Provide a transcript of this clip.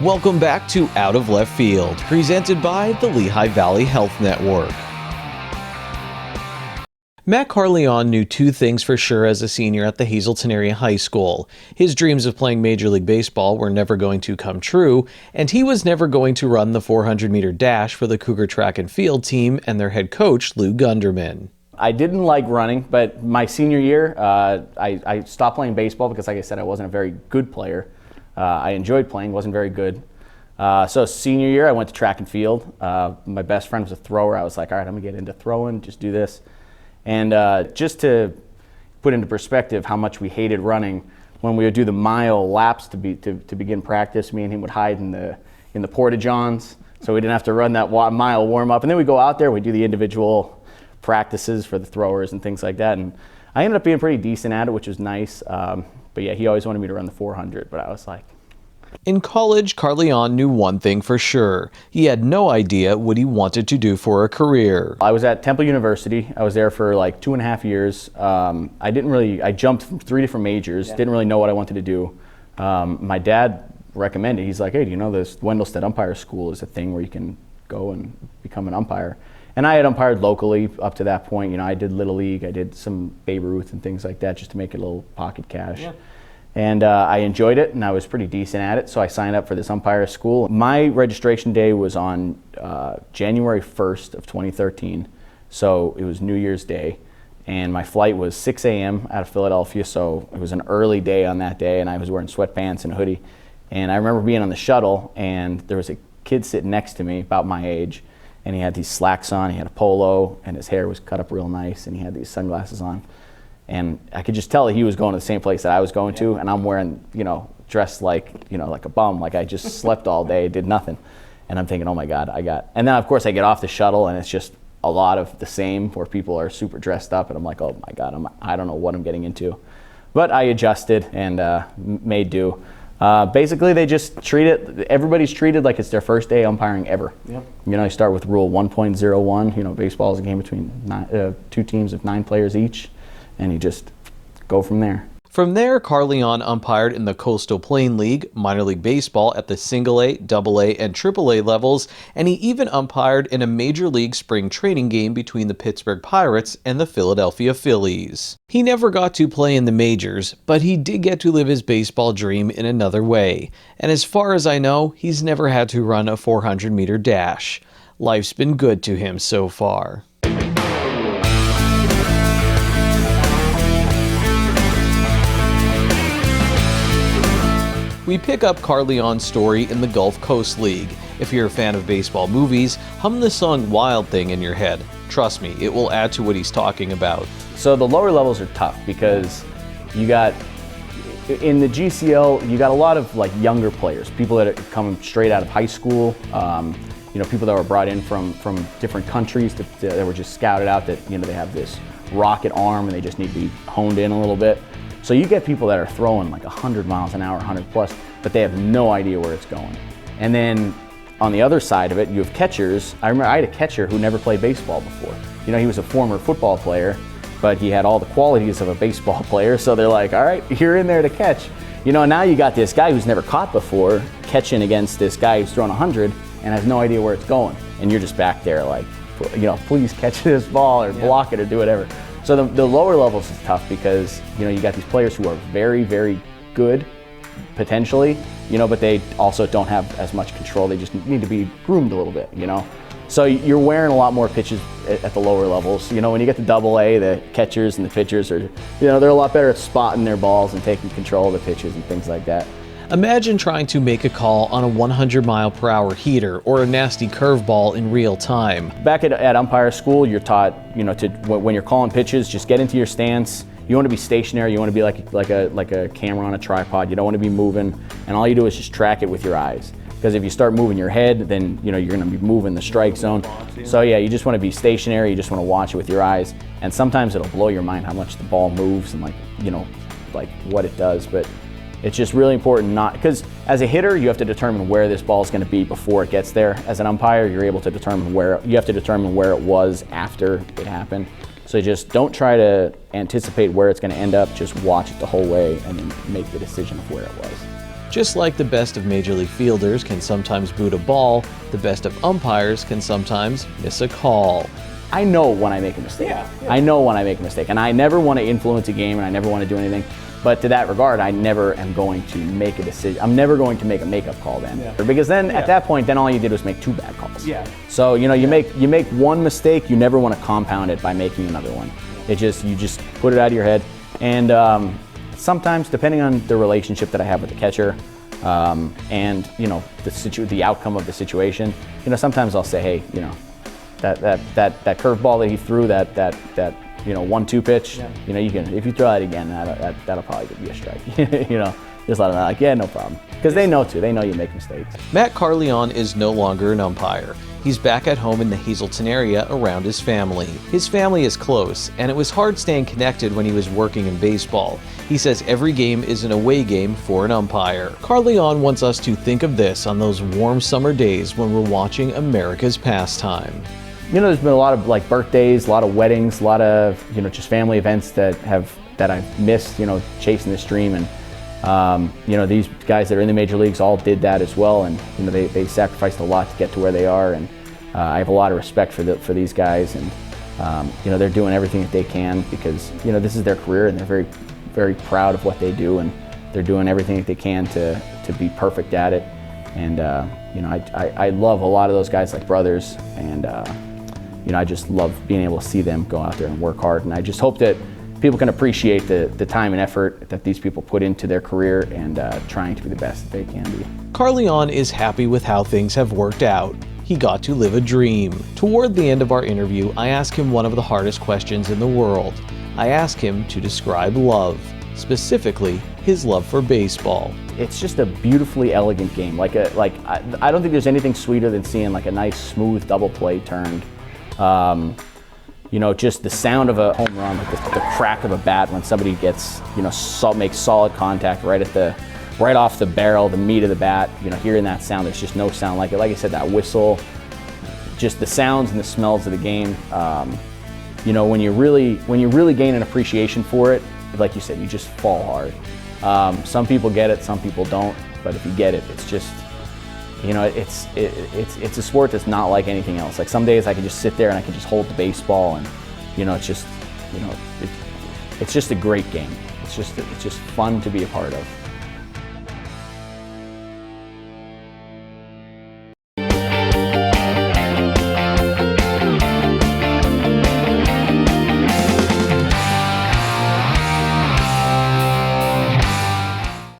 Welcome back to Out of Left Field, presented by the Lehigh Valley Health Network. Matt Carlyon knew two things for sure as a senior at the Hazleton Area High School. His dreams of playing Major League Baseball were never going to come true, and he was never going to run the 400-meter dash for the Cougar track and field team and their head coach, Lou Gunderman. I didn't like running, but my senior year, I stopped playing baseball because, like I said, I wasn't a very good player. I enjoyed playing, wasn't very good. So senior year, I went to track and field. My best friend was a thrower. I was like, all right, I'm gonna get into throwing, just do this. And just to put into perspective how much we hated running, when we would do the mile laps to begin practice, me and him would hide in the porta-johns, so we didn't have to run that mile warm up. And then we go out there, we do the individual practices for the throwers and things like that. And I ended up being pretty decent at it, which was nice. But yeah, he always wanted me to run the 400, but I was like. In college, Carlyon knew one thing for sure. He had no idea what he wanted to do for a career. I was at Temple University. I was there for like 2.5 years. I jumped from 3 different majors, didn't really know what I wanted to do. My dad recommended, he's like, hey, do you know this Wendelstedt umpire school is a thing where you can go and become an umpire? And I had umpired locally up to that point. You know, I did Little League, I did some Babe Ruth and things like that just to make it a little pocket cash. Yeah. And I enjoyed it, and I was pretty decent at it, so I signed up for this umpire school. My registration day was on January 1st of 2013, so it was New Year's Day, and my flight was 6 a.m. out of Philadelphia, so it was an early day on that day, and I was wearing sweatpants and a hoodie. And I remember being on the shuttle, and there was a kid sitting next to me, about my age, and he had these slacks on, he had a polo, and his hair was cut up real nice, and he had these sunglasses on. And I could just tell that he was going to the same place that I was going to, and I'm wearing, dressed like, like a bum, like I just slept all day, did nothing. And I'm thinking, oh my God, and then of course I get off the shuttle and it's just a lot of the same where people are super dressed up, and I'm like, oh my God, I don't know what I'm getting into. But I adjusted and made do. Basically they just everybody's treated like it's their first day umpiring ever. Yep. You start with rule 1.01, baseball is a game between 2 teams of 9 players each. And you just go from there. From there, Carlyon umpired in the Coastal Plain League, minor league baseball at the single-A, double-A, and triple-A levels, and he even umpired in a major league spring training game between the Pittsburgh Pirates and the Philadelphia Phillies. He never got to play in the majors, but he did get to live his baseball dream in another way. And as far as I know, he's never had to run a 400-meter dash. Life's been good to him so far. We pick up Carlyon's story in the Gulf Coast League. If you're a fan of baseball movies, hum the song Wild Thing in your head. Trust me, it will add to what he's talking about. So the lower levels are tough because in the GCL, you got a lot of like younger players, people that are coming straight out of high school, people that were brought in from different countries that were just scouted out that, they have this rocket arm and they just need to be honed in a little bit. So you get people that are throwing like 100 miles an hour, 100 plus, but they have no idea where it's going. And then on the other side of it, you have catchers. I remember I had a catcher who never played baseball before. He was a former football player, but he had all the qualities of a baseball player. So they're like, all right, you're in there to catch. Now you got this guy who's never caught before catching against this guy who's throwing 100 and has no idea where it's going. And you're just back there like, please catch this ball or block it or do whatever. So the lower levels is tough because, you got these players who are very, very good, potentially, but they also don't have as much control. They just need to be groomed a little bit, So you're wearing a lot more pitches at the lower levels. When you get to double A, the catchers and the pitchers are, they're a lot better at spotting their balls and taking control of the pitches and things like that. Imagine trying to make a call on a 100-mile-per-hour heater or a nasty curveball in real time. Back at umpire school, you're taught, when you're calling pitches, just get into your stance. You want to be stationary. You want to be like a camera on a tripod. You don't want to be moving, and all you do is just track it with your eyes. Because if you start moving your head, then you're going to be moving the strike zone. So yeah, you just want to be stationary. You just want to watch it with your eyes, and sometimes it'll blow your mind how much the ball moves and like what it does, but. It's just really important because as a hitter, you have to determine where this ball is going to be before it gets there. As an umpire, you have to determine where it was after it happened. So just don't try to anticipate where it's going to end up. Just watch it the whole way and then make the decision of where it was. Just like the best of Major League fielders can sometimes boot a ball, the best of umpires can sometimes miss a call. I know when I make a mistake. I know when I make a mistake, and I never want to influence a game, and I never want to do anything. But to that regard, I never am going to make a decision. I'm never going to make a makeup call then, because then at that point, then all you did was make 2 bad calls. So you make one mistake, you never want to compound it by making another one. You just put it out of your head, and sometimes, depending on the relationship that I have with the catcher, and the outcome of the situation, sometimes I'll say, hey, that curveball that he threw, that 1-2 pitch, you can, if you throw that again, that'll probably be a strike. Just let them know, like, yeah, no problem, because they know you make mistakes. Matt Carlyon is no longer an umpire. He's back at home in the Hazleton area around his family. His family is close, and it was hard staying connected when he was working in baseball. He says every game is an away game for an umpire. Carlyon wants us to think of this on those warm summer days when we're watching America's pastime. There's been a lot of birthdays, a lot of weddings, a lot of just family events that I've missed, chasing this dream, and these guys that are in the major leagues all did that as well, and they sacrificed a lot to get to where they are, and I have a lot of respect for these guys, and they're doing everything that they can, because this is their career, and they're very, very proud of what they do, and they're doing everything that they can to be perfect at it. And I love a lot of those guys like brothers, and I just love being able to see them go out there and work hard, and I just hope that people can appreciate the time and effort that these people put into their career, and trying to be the best that they can be. Carlyon is happy with how things have worked out. He got to live a dream. Toward the end of our interview, I ask him one of the hardest questions in the world. I ask him to describe love, specifically his love for baseball. It's just a beautifully elegant game. I don't think there's anything sweeter than seeing a nice smooth double play turned. Just the sound of a home run, the crack of a bat when somebody gets, makes solid contact right off the barrel, the meat of the bat. Hearing that sound, there's just no sound like it. Like I said, that whistle, just the sounds and the smells of the game. When you really gain an appreciation for it, like you said, you just fall hard. Some people get it, some people don't. But if you get it, it's just, it's a sport that's not like anything else. Like some days I can just sit there and I can just hold the baseball, and it's just a great game. It's just fun to be a part of.